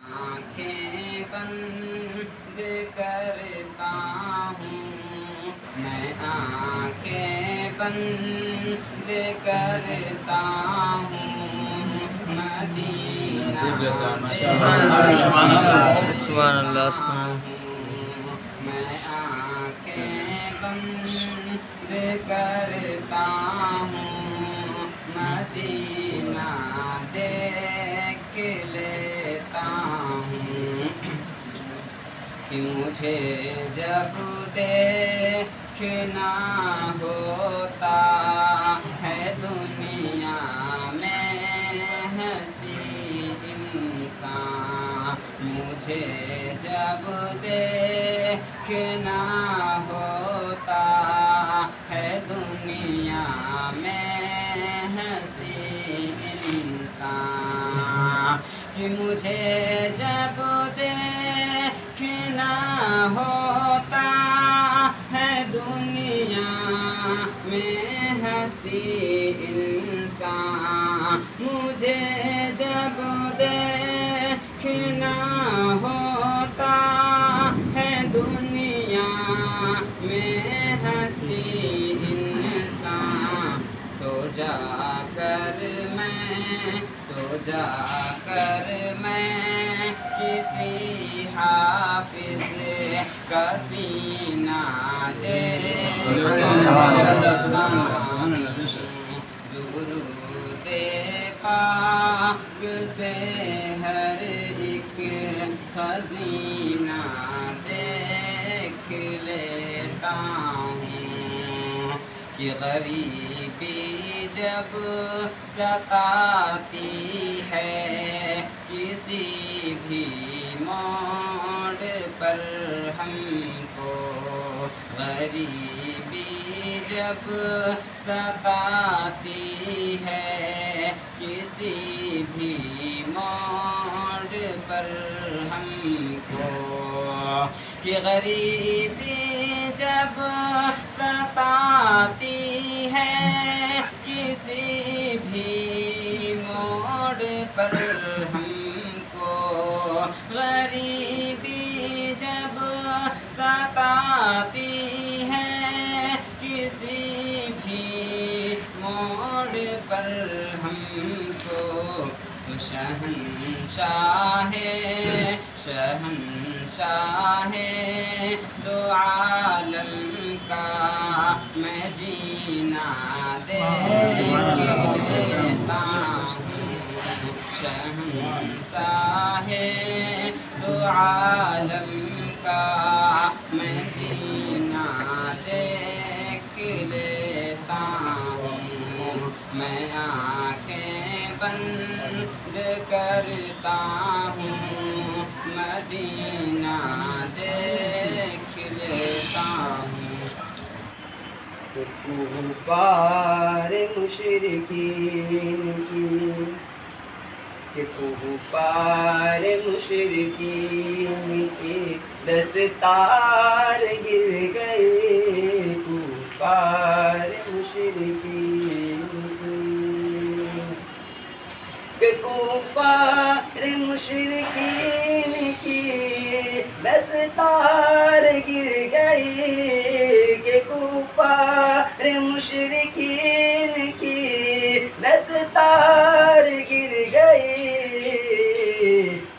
آنکھیں بند کرتا ہوں، میں آنکھیں بند کرتا ہوں، مدینہ سبحان اللہ سبحان اللہ۔ میں آنکھیں بند کرتا ہوں، مدینہ دیکھ لیتا ہوں، کہ مجھے جب دیکھنا ہوتا ہے دنیا میں ہنسی انسان، مجھے جب دیکھنا ہوتا ہے دنیا میں ہنسی انسان، کہ مجھے جب دیکھنا ہوتا ہے دنیا میں ہنسی انسان، مجھے جب دیکھنا ہوتا ہے دنیا میں ہنسی انسان، تو جا کر میں کسی حافظ کا سینہ درود پاک سے ہر ایک خزینہ دیکھ لیتا ہوں، کہ غریبی جب ستاتی ہے کسی بھی موڑ پر ہم کو، غریبی جب ستاتی ہے کسی بھی موڑ پر ہم کو، کہ غریبی جب ستاتی ہے کسی بھی موڑ پر ہم کو، غریبی جب ستاتی ہے کسی بھی موڑ پر ہم کو، تو شہنشاہ دو عالم کا میں جینا دیکھ لیتا ہوں، شہنشاہ دو عالم کا میں جینا دیکھ لیتا ہوں، میں آنکھیں بند کرتا ہوں، مدینہ دیکھ لیتا ہوں، کفار مشرکین کی، کہ کفار مشرکین کی دستار گر گئے، کفار مشرکین کی، کہ کفار مشرکین کی دستار گر گئی، کہ کفار مشرکین کی دستار گر گئی،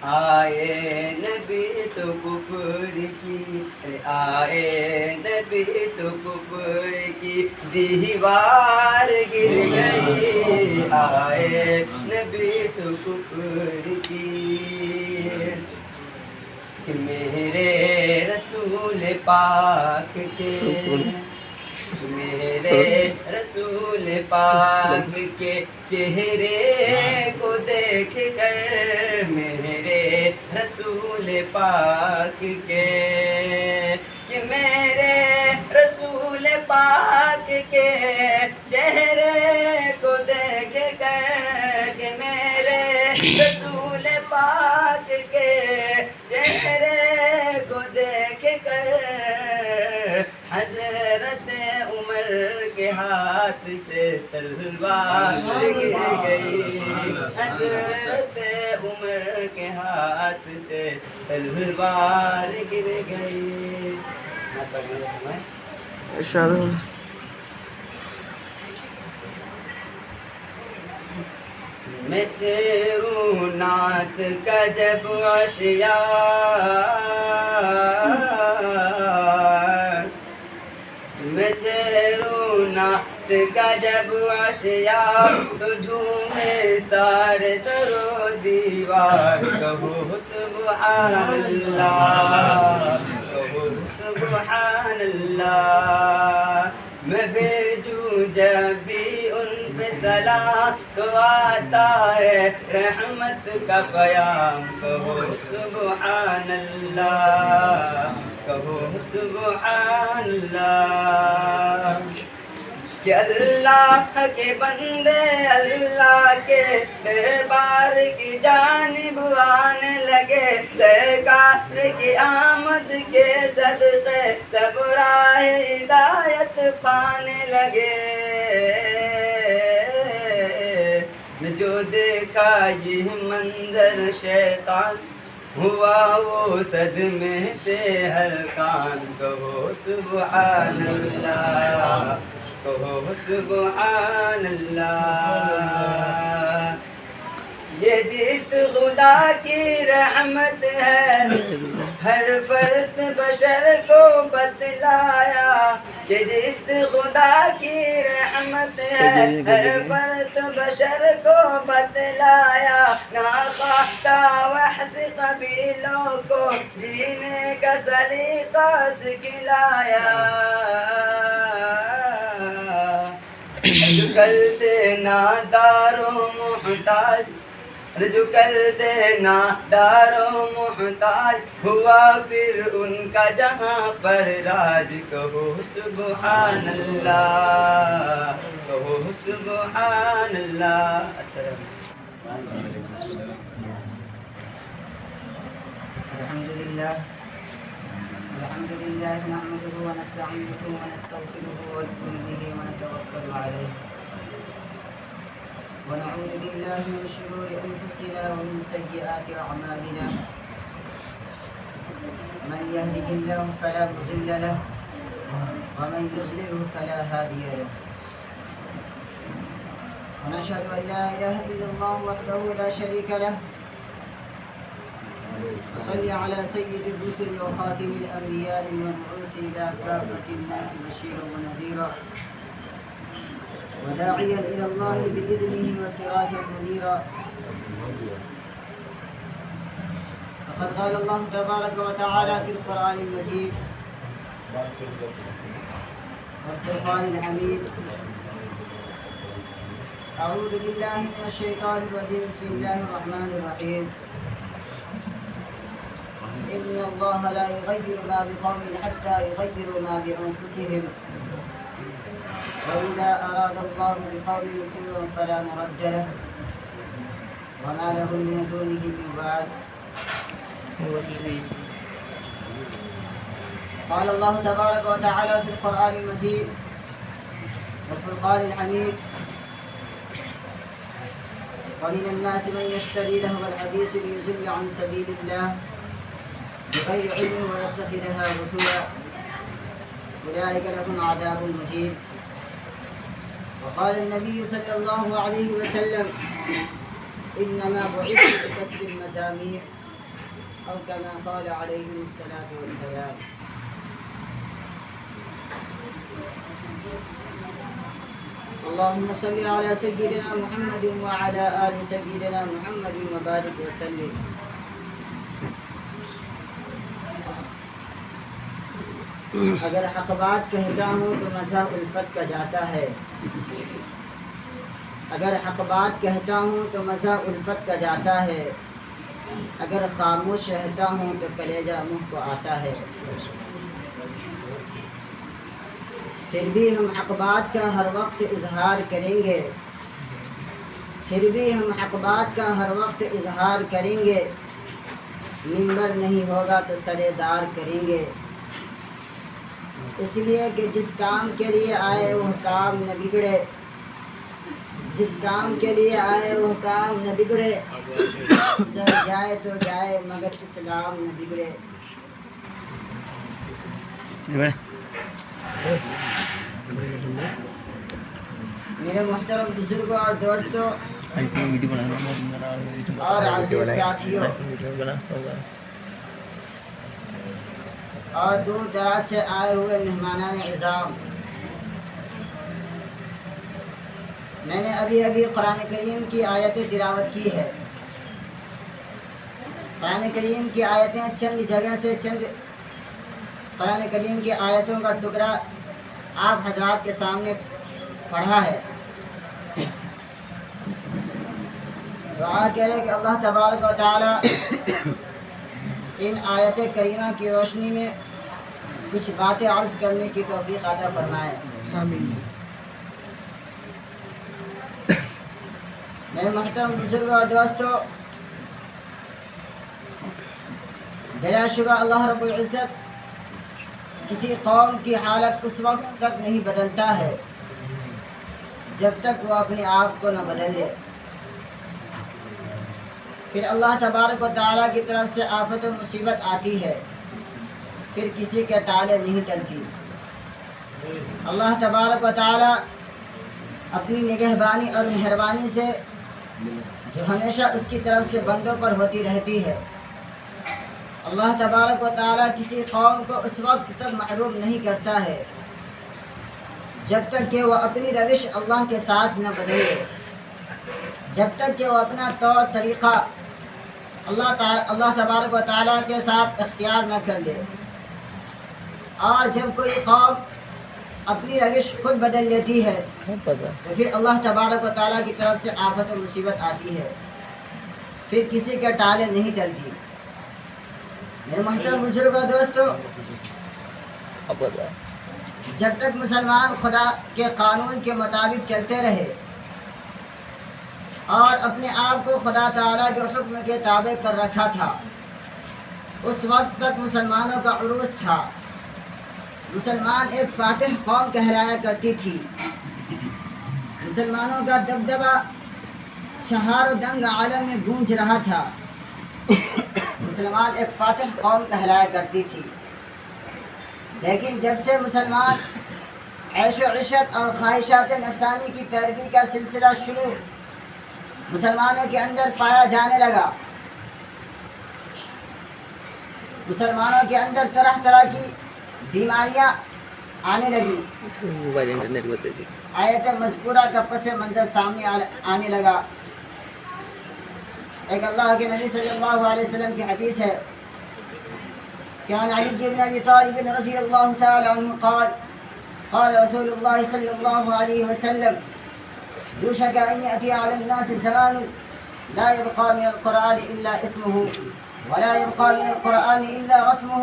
آئے نبی تو کفر کی، آئے نبی تو کفر کی دیوار گر گئی، آئے نبی تو کفر کی، کہ میرے رسول پاک کے، میرے رسول پاک کے چہرے کو دیکھ کر، میرے رسول پاک کے، کہ میرے رسول پاک کے چہرے کو دیکھ کر، کہ میرے رسول پاک کے چہرے کو دیکھ کر، حضرت عمر کے ہاتھ سے تلوار گر گئی، حضرت عمر کے ہاتھ سے تلوار گر گئی. ارشاد ہو. میں چھیڑوں نعت کا جب اشیاء، میں چھیڑوں نعت کا جب اشیاء، تو جھومے سارے در و دیوار. کہو سبحان اللہ، کہو سبحان اللہ. میں بھیجوں جب بھی ان پہ سلام، تو آتا ہے رحمت کا پیام. کہو سبحان اللہ، کہو سبحان اللہ. کہ اللہ کے بندے اللہ کے دربار کی جانب آنے لگے، سرکار کی آمد کے صدقے سب راہ ہدایت پانے لگے. جو دیکھا یہ منظر شیطان، ہوا وہ صدمے سے ہلکان. کہو سبحان اللہ، کہو سبحان اللہ. یہ جس خدا کی رحمت ہے ہر فرد بشر کو بتلایا، کہ جس خدا کی رحمت ہے ہر فرد بشر کو بتلایا. ناخواہ وحش قبیلوں کو جینے کا سلیقہ سکھلایا. جو کلتے نادار و محتاج، جو کلتے نادار و محتاج، ہوا پھر ان کا جہاں پر راج. کہو سبحان اللہ، کہو سبحان اللہ. الحمد لله نحمده ونستعينه ونستغفره ونؤمن به ونتوكل عليه ونعوذ بالله من شرور أنفسنا ومن سيئات أعمالنا. من يهده الله فلا مضل له ومن يضلله فلا هادي له. ونشهد أن لا إله إلا الله وحده لا شريك له. صل على سيد الرسل وخاتم الأنبياء المبعوث إلى كافة الناس بشيرا ونذيرا وداعيا إلى الله بإذنه وسراجا منيرا. فقد قال الله تبارك وتعالى في القرآن المجيد والفرقان الحميد: أعوذ بالله من الشيطان الرجيم. بسم الله الرحمن الرحيم. إن الله لا يغير ما بقوم حتى يغيروا ما بأنفسهم، وإذا أراد الله بقوم سوءا فلا مرد له وما لهم من دونه من وال. قال الله تبارك وتعالى في القرآن المجيد والفرقان الحميد: ومن الناس من يشتري لهو الحديث ليضل عن سبيل الله بغير علم ويتخذها هزوا أولئك لهم عذاب مهين. وقال النبي صلى الله عليه وسلم: إنما بعثت بكسر المزامير، أو كما قال عليه الصلاة والسلام. اللهم صل على سيدنا محمد وعلى آل سيدنا محمد وبارك وسلم. اگر حق بات کہتا ہوں تو مذاق الفت کا جاتا ہے، اگر حق بات کہتا ہوں تو مذاق الفت کا جاتا ہے، اگر خاموش رہتا ہوں تو کلیجہ منہ کو آتا ہے. پھر بھی ہم حق بات کا ہر وقت اظہار کریں گے، پھر بھی ہم حق بات کا ہر وقت اظہار کریں گے. منبر نہیں ہوگا تو سرے دار کریں گے، اس لیے کہ جس کام کے لیے آئے وہ کام نہ بگڑے، جس کام کے لیے آئے وہ کام نہ بگڑے، سر جائے تو جائے مگر اسلام نہ بگڑے۔ میرے محترم بزرگوں اور دوستوں اور عزیز ساتھیوں اور دور دراز سے آئے ہوئے مہمانان اعظام، میں نے ابھی قرآن کریم کی آیتیں تلاوت کی ہے۔ قرآن کریم کی آیتیں چند جگہ سے چند قرآن کریم کی آیتوں کا ٹکڑا آپ حضرات کے سامنے پڑھا ہے۔ دعا کرے کہ اللہ تبارک و تعالی ان آیت کریمہ کی روشنی میں کچھ باتیں عرض کرنے کی توفیق عطا فرمائے۔ آمین۔ میرے محترم بزرگوں اور دوستوں، بلا شبہ اللہ رب العزت کسی قوم کی حالت اس وقت تک نہیں بدلتا ہے جب تک وہ اپنے آپ کو نہ بدل لے۔ پھر اللہ تبارک و تعالیٰ کی طرف سے آفت و مصیبت آتی ہے، پھر کسی کے ٹالے نہیں ٹلتی۔ اللہ تبارک و تعالیٰ اپنی نگہبانی اور مہربانی سے جو ہمیشہ اس کی طرف سے بندوں پر ہوتی رہتی ہے، اللہ تبارک و تعالیٰ کسی قوم کو اس وقت تک محروم نہیں کرتا ہے جب تک کہ وہ اپنی روش اللہ کے ساتھ نہ بدلے، جب تک کہ وہ اپنا طور طریقہ اللہ تبارک و تعالیٰ کے ساتھ اختیار نہ کر لے۔ اور جب کوئی قوم اپنی روش خود بدل لیتی ہے تو پھر اللہ تبارک و تعالیٰ کی طرف سے آفت و مصیبت آتی ہے، پھر کسی کے ٹالے نہیں ٹلتی۔ میرے محترم بزرگوں دوستو، جب تک مسلمان خدا کے قانون کے مطابق چلتے رہے اور اپنے آپ کو خدا تعالیٰ کے حکم کے تابع کر رکھا تھا، اس وقت تک مسلمانوں کا عروج تھا۔ مسلمان ایک فاتح قوم کہلایا کرتی تھی، مسلمانوں کا دبدبہ چہار و دنگ عالم میں گونج رہا تھا۔ مسلمان ایک فاتح قوم کہلایا کرتی تھی، لیکن جب سے مسلمان عیش و عشرت اور خواہشات نفسانی کی پیروی کا سلسلہ شروع مسلمانوں کے اندر پایا جانے لگا، مسلمانوں کے اندر طرح طرح کی بیماریاں آنے لگی، آیت مذکورہ کا پس منظر سامنے آنے لگا۔ ایک اللہ کے نبی صلی اللہ علیہ وسلم کی حدیث ہے کہ عن علی بن ابی طالب رضی اللہ تعالی عنہ قال قال رسول اللہ صلی اللہ علیہ وسلم يوشك أن يأتي على الناس زمان لا يبقى من القرآن إلا اسمه ولا يبقى من القرآن إلا رسمه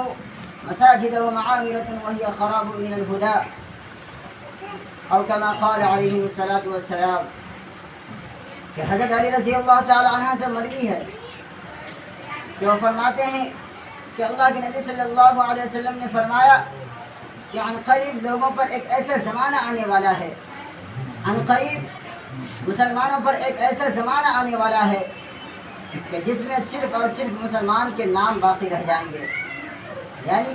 مساجد ومعامرة وهي خراب من الهدى أو كما قال عليه الصلاة والسلام۔ کہ حضرت علی رضی اللہ تعالی عنہ سے مروی ہے کہ وہ فرماتے ہیں کہ اللہ کے نبی صلی اللہ علیہ وسلم نے فرمایا کہ عن قریب لوگوں پر ایک ایسا زمانہ آنے والا ہے، عن قریب مسلمانوں پر ایک ایسا زمانہ آنے والا ہے کہ جس میں صرف اور صرف مسلمان کے نام باقی رہ جائیں گے، یعنی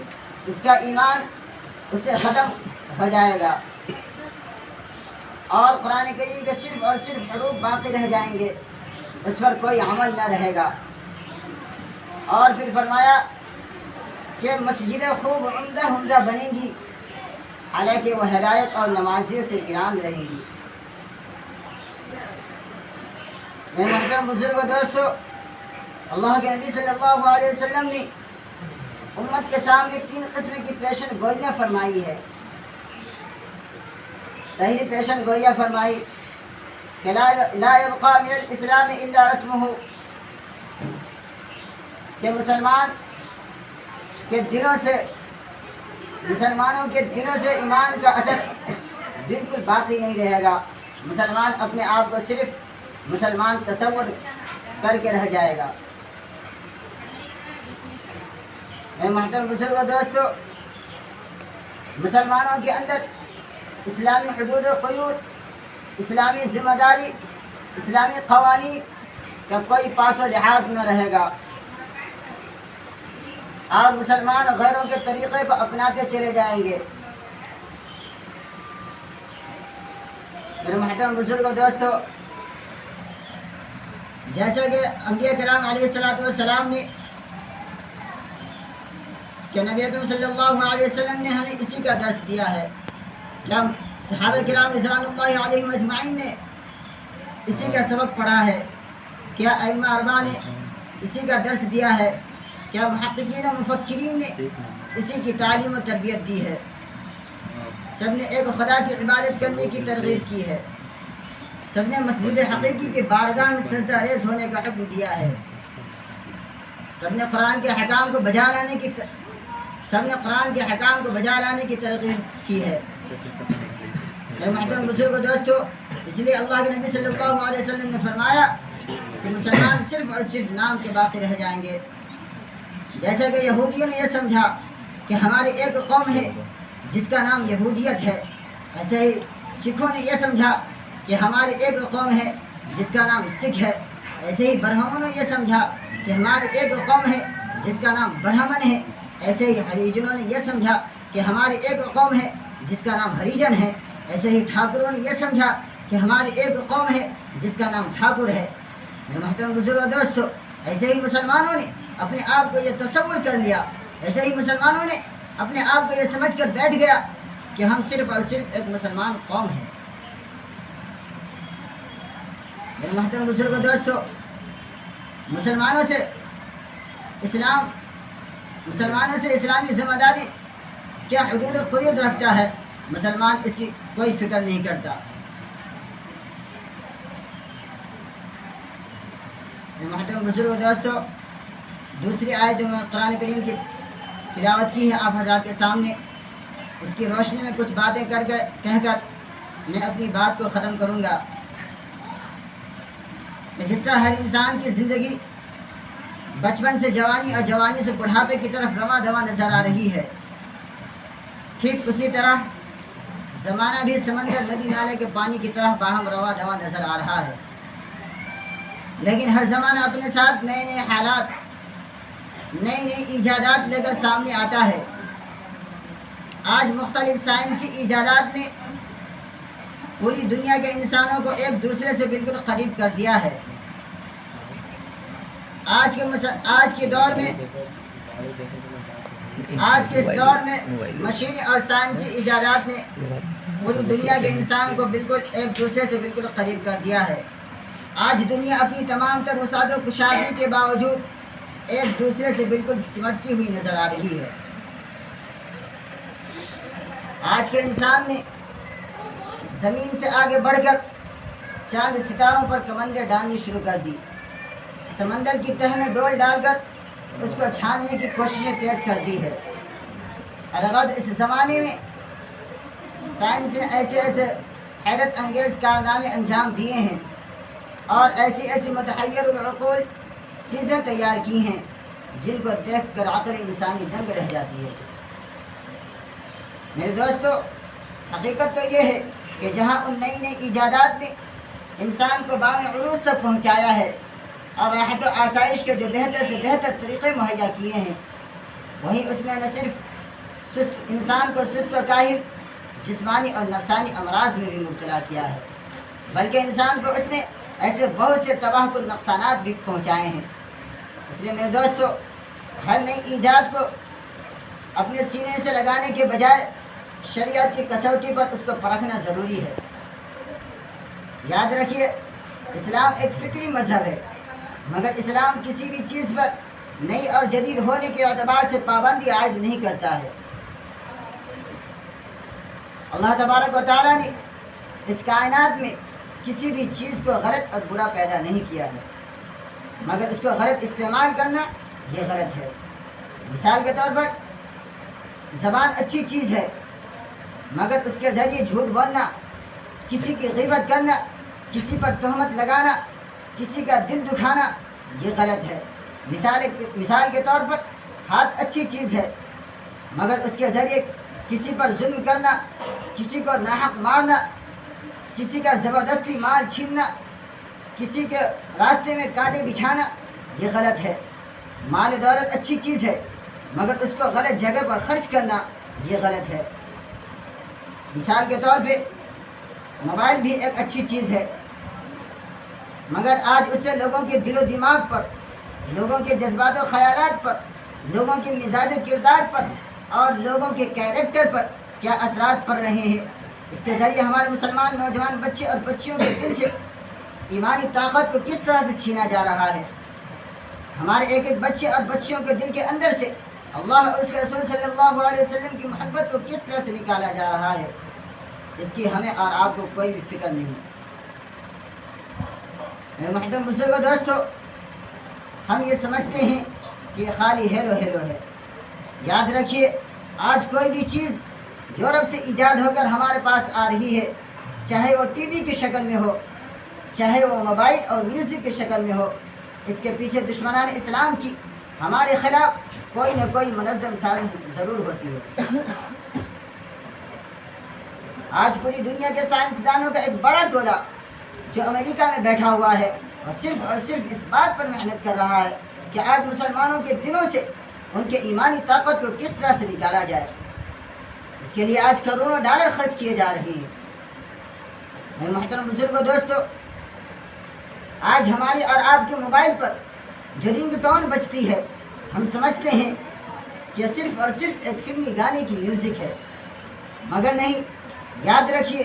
اس کا ایمان اس سے ختم ہو جائے گا اور قرآن کریم کے صرف اور صرف حروف باقی رہ جائیں گے، اس پر کوئی عمل نہ رہے گا۔ اور پھر فرمایا کہ مسجدیں خوب عمدہ بنیں گی، حالانکہ وہ ہدایت اور نمازیوں سے ویران رہیں گی۔ میرے محترم بزرگوں دوستو، اللہ کے نبی صلی اللہ علیہ وسلم نے امت کے سامنے 3 قسم کی پیشن گوئیاں فرمائی ہے۔ پہلی پیشن گوئیاں فرمائی کہ لا يبقى من الاسلام الا رسمه، کہ مسلمانوں کے دلوں سے ایمان کا اثر بالکل باقی نہیں رہے گا، مسلمان اپنے آپ کو صرف مسلمان تصور کر کے رہ جائے گا۔ میرے محترم بزرگوں دوستو، مسلمانوں کے اندر اسلامی حدود و قیود، اسلامی ذمہ داری اسلامی قوانین کا کوئی پاس و لحاظ نہ رہے گا اور مسلمان غیروں کے طریقے کو اپناتے چلے جائیں گے۔ میرے محترم بزرگ و دوستو، جیسا کہ انبیاء کرام علیہ السلام نے کہ نبی اکرم صلی اللہ علیہ وسلم نے ہمیں اسی کا درس دیا ہے، کیا صحابہ کرام رضوان اللہ علیہم اجمعین نے اسی کا سبق پڑھا ہے، کیا ائمہ اربعہ نے اسی کا درس دیا ہے، کیا محققین و مفکرین نے اسی کی تعلیم و تربیت دی ہے۔ سب نے ایک خدا کی عبادت کرنے کی ترغیب کی ہے، سب نے مسجد حقیقی کے بارگاہ میں سجدہ ریز ہونے کا حکم دیا ہے، سب نے قرآن کے حکام کو بجا لانے کی ترغیب کی ہے۔ میرے محترم بزرگ و دوستو، اس لیے اللہ کے نبی صلی اللہ علیہ وسلم نے فرمایا کہ مسلمان صرف اور صرف نام کے باقی رہ جائیں گے۔ جیسا کہ یہودیوں نے یہ سمجھا کہ ہماری ایک قوم ہے جس کا نام یہودیت ہے، ایسے ہی سکھوں نے یہ سمجھا کہ ہماری ایک قوم ہے جس کا نام سکھ ہے، ایسے ہی برہمنوں نے یہ سمجھا کہ ہماری ایک قوم ہے جس کا نام برہمن ہے، ایسے ہی ہریجنوں نے یہ سمجھا کہ ہماری ایک قوم ہے جس کا نام ہریجن ہے، ایسے ہی ٹھاکروں نے یہ سمجھا کہ ہماری ایک قوم ہے جس کا نام ٹھاکر ہے۔ میرے محترم بزرگ و دوستو، ایسے ہی مسلمانوں نے اپنے آپ کو یہ تصور کر لیا، ایسے ہی مسلمانوں نے اپنے آپ کو یہ سمجھ کر بیٹھ گیا کہ ہم صرف اور صرف ایک مسلمان قوم ہیں۔ میرے محترم بزرگ و دوستو، مسلمانوں سے اسلامی ذمہ داری کیا حدود و قیود رکھتا ہے، مسلمان اس کی کوئی فکر نہیں کرتا۔ میرے محترم بزرگ و دوستو، دوسری آیت جو میں قرآن کریم کی تلاوت کی ہے آپ حضرات کے سامنے، اس کی روشنی میں کچھ باتیں کہہ کر میں اپنی بات کو ختم کروں گا کہ جس طرح ہر انسان کی زندگی بچپن سے جوانی اور جوانی سے بڑھاپے کی طرف رواں دواں نظر آ رہی ہے، ٹھیک اسی طرح زمانہ بھی سمندر ندی نالے کے پانی کی طرح باہم رواں دواں نظر آ رہا ہے، لیکن ہر زمانہ اپنے ساتھ نئے نئے حالات، نئی نئی ایجادات لے کر سامنے آتا ہے۔ آج مختلف سائنسی ایجادات نے پوری دنیا کے انسانوں کو ایک دوسرے سے بالکل قریب کر دیا ہے۔ آج کے اس دور میں مشینی اور سائنسی ایجادات نے پوری دنیا کے انسان کو بالکل ایک دوسرے سے بالکل قریب کر دیا ہے۔ آج دنیا اپنی تمام تر وسعت و کشادگی کے باوجود ایک دوسرے سے بالکل سمٹتی ہوئی نظر آ رہی ہے۔ آج کے انسان نے زمین سے آگے بڑھ کر چاند ستاروں پر کمندیں ڈالنی شروع کر دی، سمندر کی تہ میں ڈول ڈال کر اس کو چھاننے کی کوششیں تیز کر دی ہے۔ الغرض اس زمانے میں سائنس نے ایسے حیرت انگیز کارنامے انجام دیے ہیں اور ایسی متحیر العقول چیزیں تیار کی ہیں جن کو دیکھ کر عقل انسانی دنگ رہ جاتی ہے۔ میرے دوستو، حقیقت تو یہ ہے کہ جہاں ان نئی نئی ایجادات نے انسان کو بام عروج تک پہنچایا ہے اور راحت و آسائش کے جو بہتر سے بہتر طریقے مہیا کیے ہیں، وہیں اس نے نہ صرف انسان کو سست و کاہل جسمانی اور نفسانی امراض میں بھی مبتلا کیا ہے، بلکہ انسان کو اس نے ایسے بہت سے تباہ کن نقصانات بھی پہنچائے ہیں۔ اس لیے میرے دوستو، ہر نئی ایجاد کو اپنے سینے سے لگانے کے بجائے شریعت کی کسوٹی پر اس کو پرکھنا ضروری ہے۔ یاد رکھیے، اسلام ایک فکری مذہب ہے، مگر اسلام کسی بھی چیز پر نئی اور جدید ہونے کے اعتبار سے پابندی عائد نہیں کرتا ہے۔ اللہ تبارک و تعالیٰ نے اس کائنات میں کسی بھی چیز کو غلط اور برا پیدا نہیں کیا ہے، مگر اس کو غلط استعمال کرنا یہ غلط ہے۔ مثال کے طور پر زبان اچھی چیز ہے، مگر اس کے ذریعے جھوٹ بولنا، کسی کی غیبت کرنا، کسی پر تہمت لگانا، کسی کا دل دکھانا یہ غلط ہے۔ مثال کے طور پر ہاتھ اچھی چیز ہے، مگر اس کے ذریعے کسی پر ظلم کرنا، کسی کو ناحق مارنا، کسی کا زبردستی مال چھیننا، کسی کے راستے میں کانٹے بچھانا یہ غلط ہے۔ مال و دولت اچھی چیز ہے، مگر اس کو غلط جگہ پر خرچ کرنا یہ غلط ہے۔ مثال کے طور پہ موبائل بھی ایک اچھی چیز ہے، مگر آج اس سے لوگوں کے دل و دماغ پر، لوگوں کے جذبات و خیالات پر، لوگوں کے مزاج و کردار پر اور لوگوں کے کیریکٹر پر کیا اثرات پڑ رہے ہیں۔ اس کے ذریعے ہمارے مسلمان نوجوان بچے اور بچیوں کے دل سے ایمانی طاقت کو کس طرح سے چھینا جا رہا ہے۔ ہمارے ایک ایک بچے اور بچیوں کے دل کے اندر سے اللہ اور اس کے رسول صلی اللہ علیہ وسلم کی محبت کو کس طرح سے نکالا جا رہا ہے، اس کی ہمیں اور آپ کو کوئی بھی فکر نہیں۔ میرے محترم بزرگوں دوستو، ہم یہ سمجھتے ہیں کہ یہ خالی ہیلو ہیلو ہے۔ یاد رکھیے، آج کوئی بھی چیز یورپ سے ایجاد ہو کر ہمارے پاس آ رہی ہے، چاہے وہ ٹی وی کی شکل میں ہو، چاہے وہ موبائل اور میوزک کی شکل میں ہو، اس کے پیچھے دشمنان اسلام کی ہمارے خلاف کوئی نہ کوئی منظم سازش ضرور ہوتی ہے۔ آج پوری دنیا کے سائنسدانوں کا ایک بڑا ٹولہ جو امریکہ میں بیٹھا ہوا ہے اور صرف اس بات پر محنت کر رہا ہے کہ آج مسلمانوں کے دلوں سے ان کے ایمانی طاقت کو کس طرح سے نکالا جائے۔ اس کے لیے آج کروڑوں ڈالر خرچ کیے جا رہے ہیں۔ میرے محترم بزرگوں دوستو، آج ہماری اور آپ کے موبائل پر جو رنگ ٹون بجتی ہے، ہم سمجھتے ہیں کہ صرف اور صرف ایک فلمی گانے کی میوزک ہے، مگر نہیں۔ یاد رکھیے،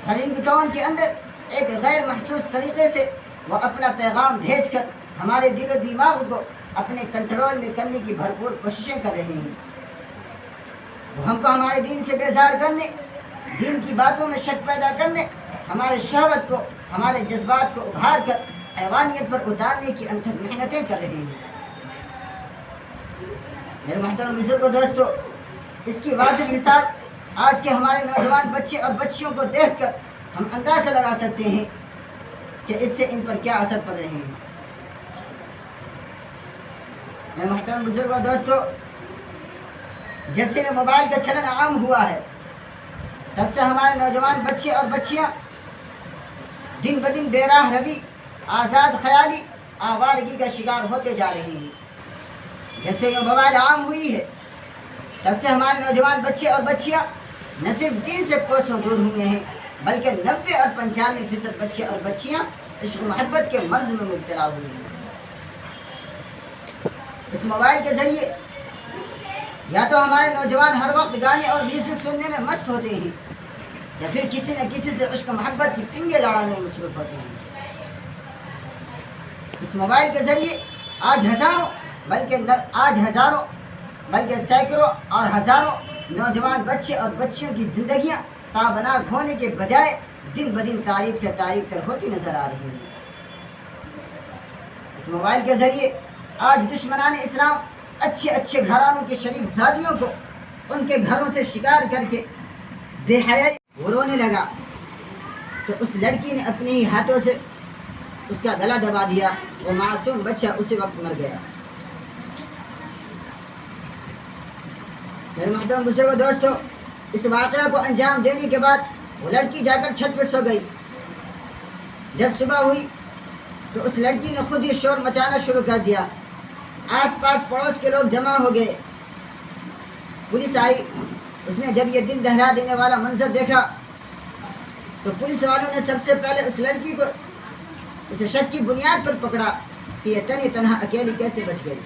ہر رنگ ٹون کے اندر ایک غیر محسوس طریقے سے وہ اپنا پیغام بھیج کر ہمارے دل و دماغ کو اپنے کنٹرول میں کرنے کی بھرپور کوششیں کر رہے ہیں۔ وہ ہم کو ہمارے دین سے بیزار کرنے، دین کی باتوں میں شک پیدا کرنے، ہمارے شہوت کو، ہمارے جذبات کو ابھار کر حیوانیت پر اتارنے کی انتھک محنتیں کر رہے ہیں۔ میرے محترم بزرگوں دوستو، اس کی واضح مثال آج کے ہمارے نوجوان بچے اور بچیوں کو دیکھ کر ہم اندازہ لگا سکتے ہیں کہ اس سے ان پر کیا اثر پڑ رہے ہیں۔ میرے محترم بزرگوں دوستو، جب سے یہ موبائل کا چلن عام ہوا ہے، تب سے ہمارے نوجوان بچے اور بچیاں دن بدن بے راہ روی، آزاد خیالی، آوارگی کا شکار ہوتے جا رہے ہیں۔ جب سے یہ موبائل عام ہوئی ہے، تب سے ہمارے نوجوان بچے اور بچیاں نہ صرف دین سے کوسوں دور ہوئے ہیں، بلکہ 90 اور 95% بچے اور بچیاں عشق و محبت کے مرض میں مبتلا ہوئے ہیں۔ اس موبائل کے ذریعے یا تو ہمارے نوجوان ہر وقت گانے اور میوزک سننے میں مست ہوتے ہیں، یا پھر کسی نہ کسی سے عشق و محبت کی پنگے لڑانے میں مصروف ہوتے ہیں۔ اس موبائل کے ذریعے آج ہزاروں بلکہ سینکڑوں اور ہزاروں نوجوان بچے اور بچیوں کی زندگیاں تابناک ہونے کے بجائے دن بدن تاریک سے تاریک تر ہوتی نظر آ رہی ہیں۔ اس موبائل کے ذریعے آج دشمنان اسلام اچھے گھرانوں کے شریف زادیوں کو ان کے گھروں سے شکار کر کے بے حیائی وہ رونے لگا تو اس لڑکی نے اپنے ہی ہاتھوں سے اس کا گلا دبا دیا، وہ معصوم بچہ اسی وقت مر گیا۔ میرے محترم بزرگوں دوستو، اس واقعہ کو انجام دینے کے بعد وہ لڑکی جا کر چھت پہ سو گئی۔ جب صبح ہوئی تو اس لڑکی نے خود ہی شور مچانا شروع کر دیا۔ آس پاس پڑوس کے لوگ جمع ہو گئے، پولیس آئی۔ اس نے جب یہ دل دہلا دینے والا منظر دیکھا تو پولیس والوں نے سب سے پہلے اس لڑکی کو اس شک کی بنیاد پر پکڑا کہ یہ تنہا اکیلی کیسے بچ گئی۔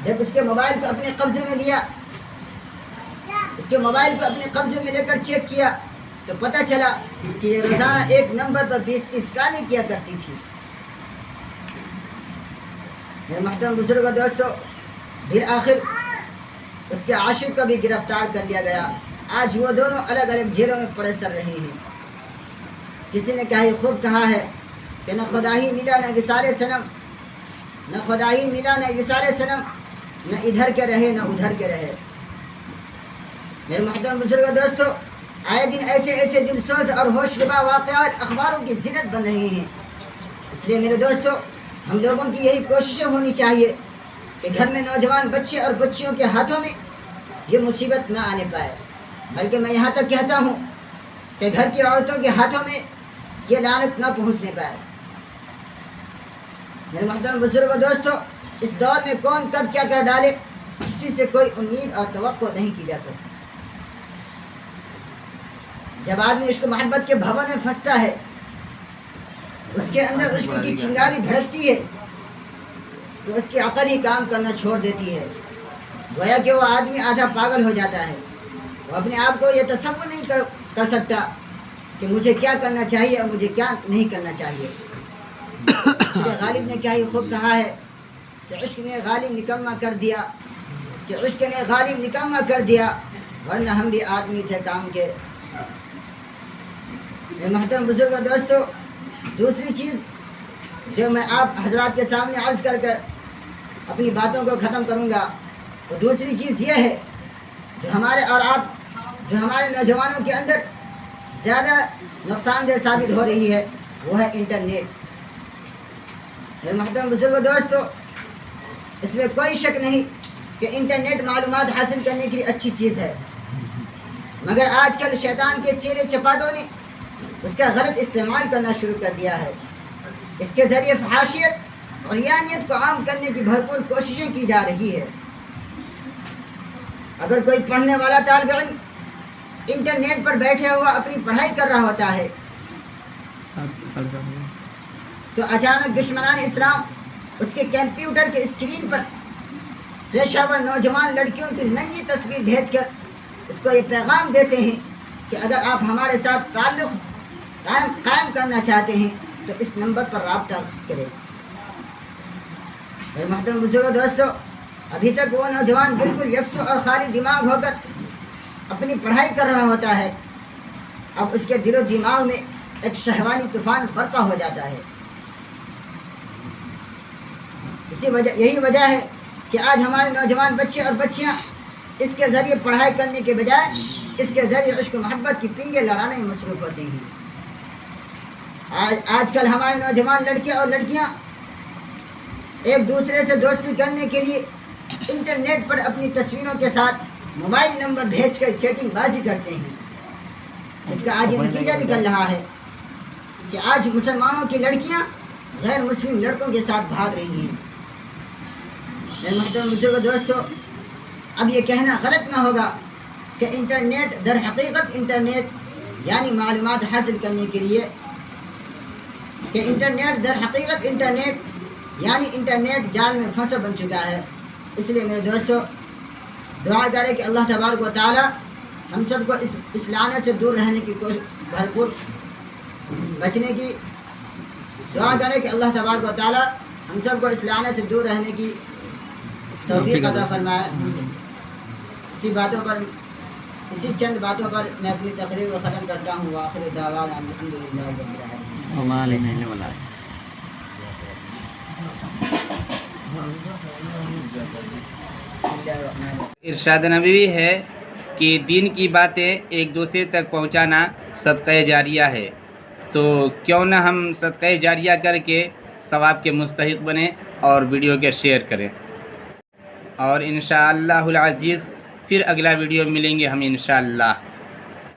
جب اس کے موبائل کو اپنے قبضے میں لیا، اس کے موبائل کو اپنے قبضے میں لے کر چیک کیا تو پتہ چلا کہ یہ روزانہ ایک نمبر پر 20-30 کالیں کیا کرتی تھی۔ میرے محترم بزرگوں دوستو، بالآخر اس کے عاشق کو بھی گرفتار کر لیا گیا۔ آج وہ دونوں الگ الگ جیلوں میں پڑے سر رہے ہیں۔ کسی نے خوب کہا ہے کہ نہ خدا ہی ملا نہ وصال صنم، نہ خدا ہی ملا نہ وصال صنم، نہ ادھر کے رہے نہ ادھر کے رہے۔ میرے محترم بزرگوں دوستو، آئے دن ایسے دل سوز اور ہوش ربا واقعات اخباروں کی زینت بن رہی ہیں۔ اس لیے میرے دوستو، ہم لوگوں کی یہی کوششیں ہونی چاہیے کہ گھر میں نوجوان بچے اور بچیوں کے ہاتھوں میں یہ مصیبت نہ آنے پائے، بلکہ میں یہاں تک کہتا ہوں کہ گھر کی عورتوں کے ہاتھوں میں یہ لعنت نہ پہنچنے پائے۔ میرے محترم بزرگ و دوستو، اس دور میں کون کب کیا کر ڈالے کسی سے کوئی امید اور توقع نہیں کی جا سکتی۔ جب آدمی عشق و محبت کے بھون میں پھنستا ہے، اس کے اندر عشق کی چنگاری بھڑکتی ہے، تو اس کی عقل ہی کام کرنا چھوڑ دیتی ہے، گویا کہ وہ آدمی آدھا پاگل ہو جاتا ہے۔ وہ اپنے آپ کو یہ تصور نہیں کر سکتا کہ مجھے کیا کرنا چاہیے اور مجھے کیا نہیں کرنا چاہیے۔ عشق غالب نے کیا ہی خوب کہا ہے کہ عشق نے غالب نکما کر دیا، کہ عشق نے غالب نکما کر دیا، ورنہ ہم بھی آدمی تھے کام کے۔ میرے محترم بزرگ و دوستو، دوسری چیز جو میں آپ حضرات کے سامنے عرض کر اپنی باتوں کو ختم کروں گا، وہ دوسری چیز یہ ہے جو ہمارے اور آپ جو ہمارے نوجوانوں کے اندر زیادہ نقصان دہ ثابت ہو رہی ہے، وہ ہے انٹرنیٹ۔ میرے محترم بزرگ و دوستو، اس میں کوئی شک نہیں کہ انٹرنیٹ معلومات حاصل کرنے کے لیے اچھی چیز ہے، مگر آج کل شیطان کے چیلے چپاٹوں نے اس کا غلط استعمال کرنا شروع کر دیا ہے۔ اس کے ذریعے فحاشیت اور یانیت کو عام کرنے کی بھرپور کوششیں کی جا رہی ہے۔ اگر کوئی پڑھنے والا طالب علم انٹرنیٹ پر بیٹھے ہوا اپنی پڑھائی کر رہا ہوتا ہے تو اچانک دشمنان اسلام اس کے کمپیوٹر کے اسکرین پر پیشہ ور نوجوان لڑکیوں کی ننگی تصویر بھیج کر اس کو یہ پیغام دیتے ہیں کہ اگر آپ ہمارے ساتھ تعلق قائم کرنا چاہتے ہیں تو اس نمبر پر رابطہ کریں۔ میرے محترم بزرگوں دوستو، ابھی تک وہ نوجوان بالکل یکسو اور خالی دماغ ہو کر اپنی پڑھائی کر رہا ہوتا ہے، اب اس کے دل و دماغ میں ایک شہوانی طوفان برپا ہو جاتا ہے۔ یہی وجہ ہے کہ آج ہمارے نوجوان بچے اور بچیاں اس کے ذریعے پڑھائی کرنے کے بجائے اس کے ذریعے عشق و محبت کی پنگے لڑانے میں مصروف ہوتے ہیں۔ آج کل ہمارے نوجوان لڑکے اور لڑکیاں ایک دوسرے سے دوستی کرنے کے لیے انٹرنیٹ پر اپنی تصویروں کے ساتھ موبائل نمبر بھیج کر چیٹنگ بازی کرتے ہیں، جس کا آج یہ نتیجہ نکل رہا ہے کہ آج مسلمانوں کی لڑکیاں غیر مسلم لڑکوں کے ساتھ بھاگ رہی ہیں۔ میرے محترم بزرگوں دوستو، اب یہ کہنا غلط نہ ہوگا کہ انٹرنیٹ در حقیقت انٹرنیٹ یعنی معلومات حاصل کرنے کے لیے انٹرنیٹ جال میں پھنسا بن چکا ہے۔ اس لیے میرے دوستو، دعا کرے کہ اللہ تبارک و تعالی ہم سب کو اس لعنت سے دور رہنے کی بھرپور بچنے کی دعا کرے کہ اللہ تبارک و تعالی ہم سب کو اس لعنت سے دور رہنے کی توفیق عطا فرمائے۔ اسی چند باتوں پر میں اپنی تقریر کو ختم کرتا ہوں۔ وآخر دعوانا الحمدللہ رب العالمین۔ ارشاد نبوی ہے کہ دین کی باتیں ایک دوسرے تک پہنچانا صدقہ جاریہ ہے، تو کیوں نہ ہم صدقہ جاریہ کر کے ثواب کے مستحق بنیں اور ویڈیو کے شیئر کریں۔ اور انشاءاللہ العزیز پھر اگلا ویڈیو ملیں گے ہم انشاءاللہ۔